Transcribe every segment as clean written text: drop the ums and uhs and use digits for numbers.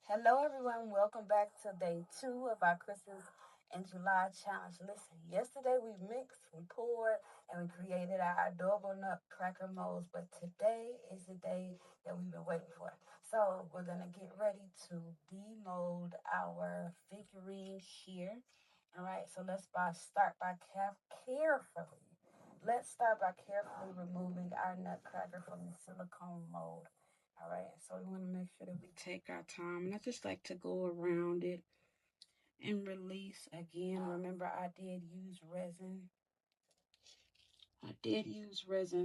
Hello, everyone. Welcome back to day 2 of our Christmas in July challenge. Listen, yesterday we mixed, we poured, and we created our adorable Nutcracker molds. But today is the day that we've been waiting for. So we're going to get ready to demold our figurine here. All right, so start by carefully. Let's start by carefully removing our Nutcracker from the silicone mold. All right, so we want to make sure that we take our time. And I just like to go around it and release again. Remember, I did use resin.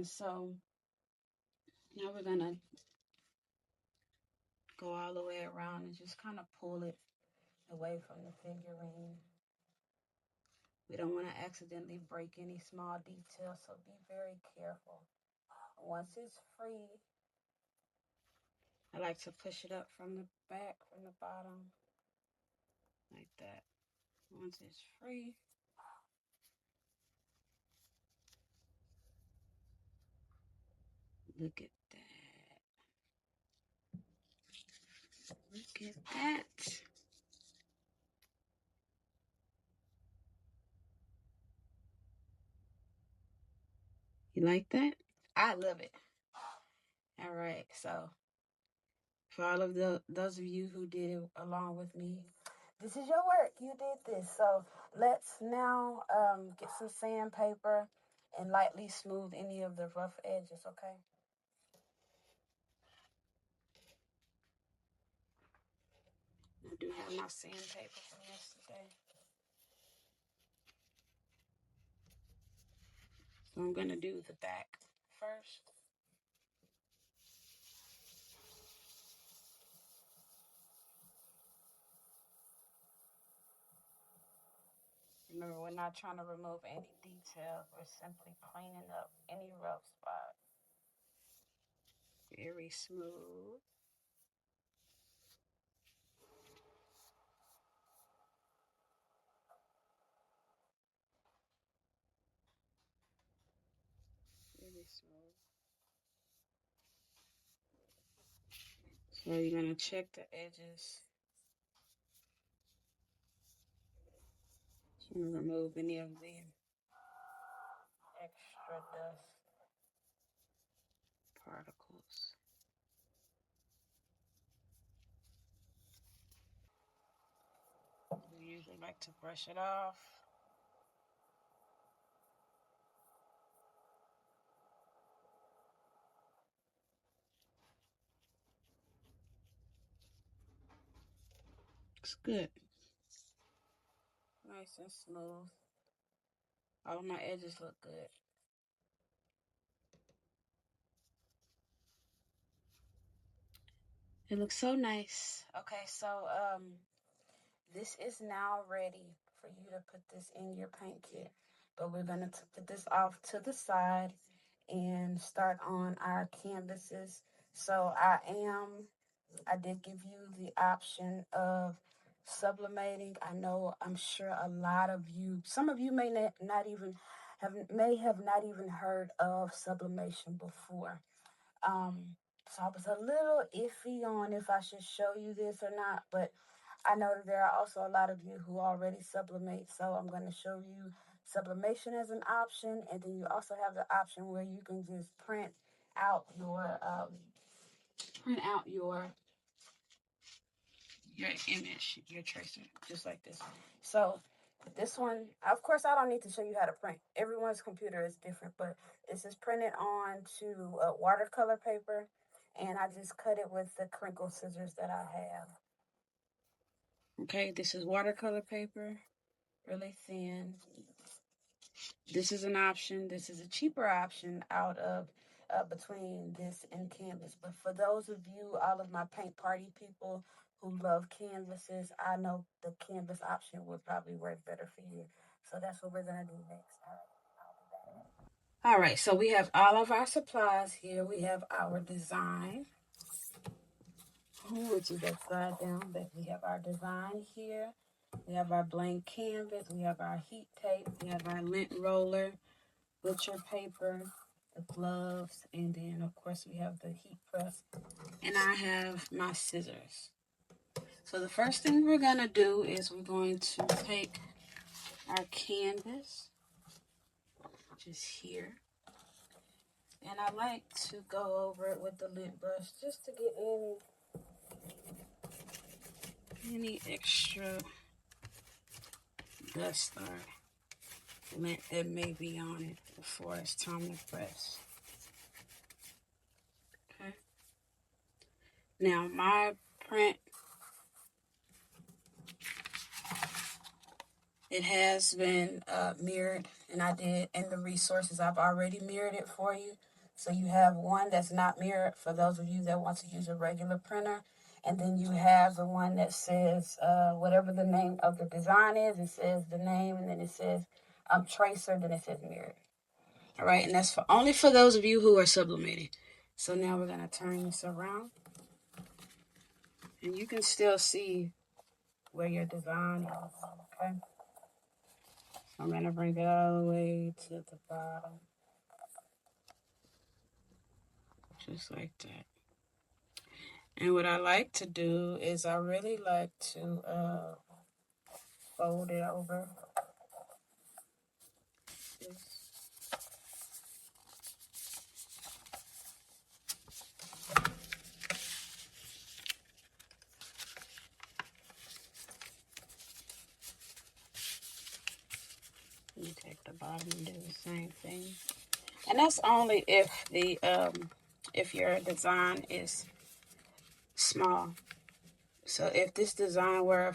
So now we're going to go all the way around and just kind of pull it away from the figurine. We don't want to accidentally break any small details, so be very careful. Once it's free, I like to push it up from the back, from the bottom, like that. Once it's free, look at that. Look at that. You like that? I love it. All right, so for all of those of you who did it along with me, this is your work. You did this. So let's now get some sandpaper and lightly smooth any of the rough edges, okay? I do have my sandpaper from yesterday. So I'm going to do the back first. Remember, we're not trying to remove any detail. We're simply cleaning up any rough spot. Very smooth. Very smooth. So you're going to check the edges. And remove any of the extra dust particles. We usually like to brush it off. Looks good. Nice and smooth. All of my edges look good. It looks so nice. Okay, so this is now ready for you to put this in your paint kit. But we're going to put this off to the side and start on our canvases. So I did give you the option of sublimating. I'm sure a lot of you, some of you may not even have heard of sublimation before. So I was a little iffy on if I should show you this or not, but I know that there are also a lot of you who already sublimate, so I'm going to show you sublimation as an option, and then you also have the option where you can just print out your image, your tracer, just like this. So this one, of course, I don't need to show you how to print. Everyone's computer is different, but this is printed onto watercolor paper, and I just cut it with the crinkle scissors that I have. Okay, this is watercolor paper, really thin. This is an option. This is a cheaper option out of between this and canvas. But for those of you, all of my paint party people who love canvases, I know the canvas option would probably work better for you. So that's what we're going to do next. All right, I'll be back. All right, so we have all of our supplies here. We have our design, which is upside down, but we have our design here. We have our blank canvas. We have our heat tape. We have our lint roller, butcher paper, the gloves, and then, of course, we have the heat press. And I have my scissors. So the first thing we're going to do is we're going to take our canvas, which is here. And I like to go over it with the lint brush just to get any extra dust or lint that may be on it before it's time to press. Okay. Now my print, it has been mirrored, and I did in the resources, I've already mirrored it for you. So you have one that's not mirrored for those of you that want to use a regular printer. And then you have the one that says whatever the name of the design is. It says the name, and then it says tracer, then it says mirrored. All right, and that's only for those of you who are sublimating. So now we're going to turn this around. And you can still see where your design is, okay? I'm going to bring it all the way to the bottom. Just like that. And what I like to do is I really like to fold it over. You take the bottom and do the same thing. And that's only if the if your design is small. So if this design were a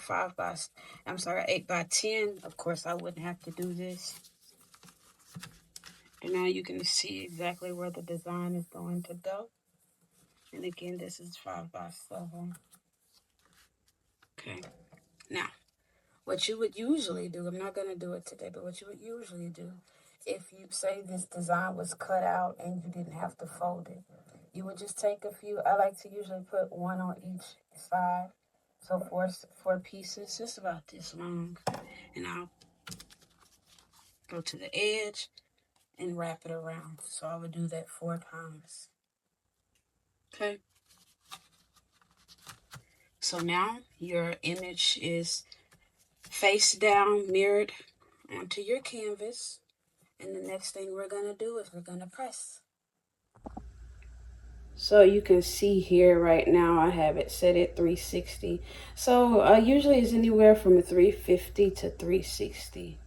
8 by 10, of course I wouldn't have to do this. And now you can see exactly where the design is going to go. And again, this is 5 by 7. Okay. Now, what you would usually do, I'm not going to do it today, but what you would usually do, if you say this design was cut out and you didn't have to fold it, you would just take a few. I like to usually put one on each side. So four pieces, just about this long. And I'll go to the edge and wrap it around. So I would do that 4 times. Okay. So now your image is face down, mirrored onto your canvas. And the next thing we're going to do is we're going to press. So you can see here right now I have it set at 360. So usually it's anywhere from 350 to 360.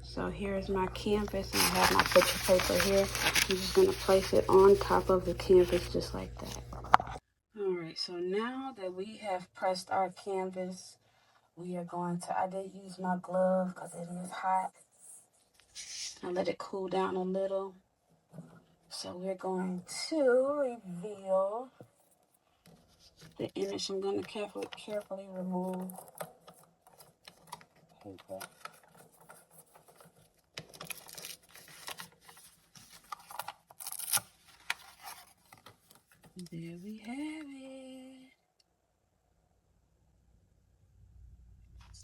So here's my canvas, and I have my picture paper here. I'm just going to place it on top of the canvas just like that. Alright, so now that we have pressed our canvas, we are going to, I did use my glove because it is hot. I let it cool down a little. So we're going to reveal the image. I'm going to carefully remove paper. There we have it.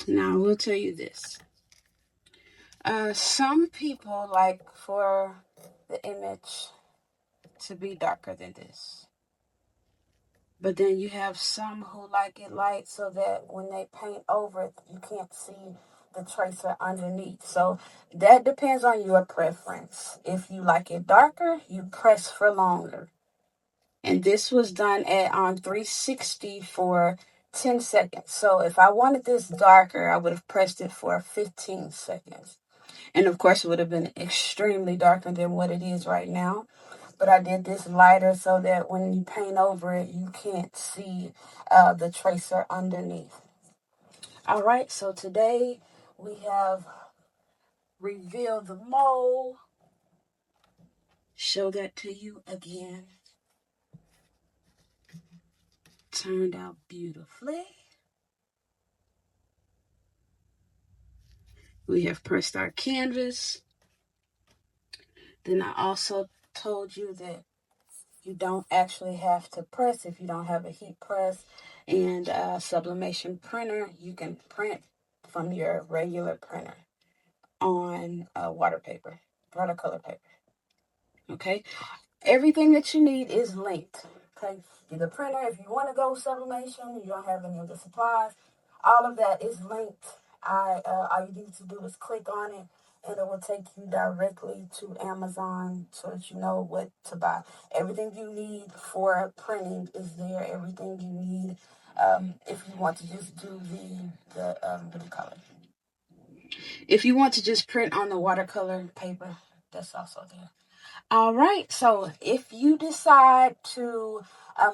Now, I will tell you this. Some people like for the image to be darker than this. But then you have some who like it light so that when they paint over it, you can't see the tracer underneath. So that depends on your preference. If you like it darker, you press for longer. And this was done on 360 for 10 seconds. So if I wanted this darker, I would have pressed it for 15 seconds. And of course, it would have been extremely darker than what it is right now. But I did this lighter so that when you paint over it, you can't see the tracer underneath. All right, so today we have revealed the mold. Show that to you again. Turned out beautifully. We have pressed our canvas. Then I also told you that you don't actually have to press if you don't have a heat press and sublimation printer. You can print from your regular printer on watercolor paper. Okay, everything that you need is linked. Okay, get the printer. If you want to go sublimation, you don't have any of the supplies. All of that is linked. All you need to do is click on it, and it will take you directly to Amazon so that you know what to buy. Everything you need for printing is there. Everything you need if you want to just do what do you call it? If you want to just print on the watercolor paper, that's also there. All right, so if you decide to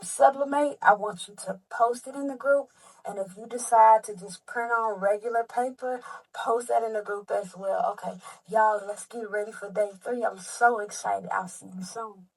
sublimate, I want you to post it in the group. And if you decide to just print on regular paper, post that in the group as well. Okay, y'all, let's get ready for day 3. I'm so excited. I'll see you soon.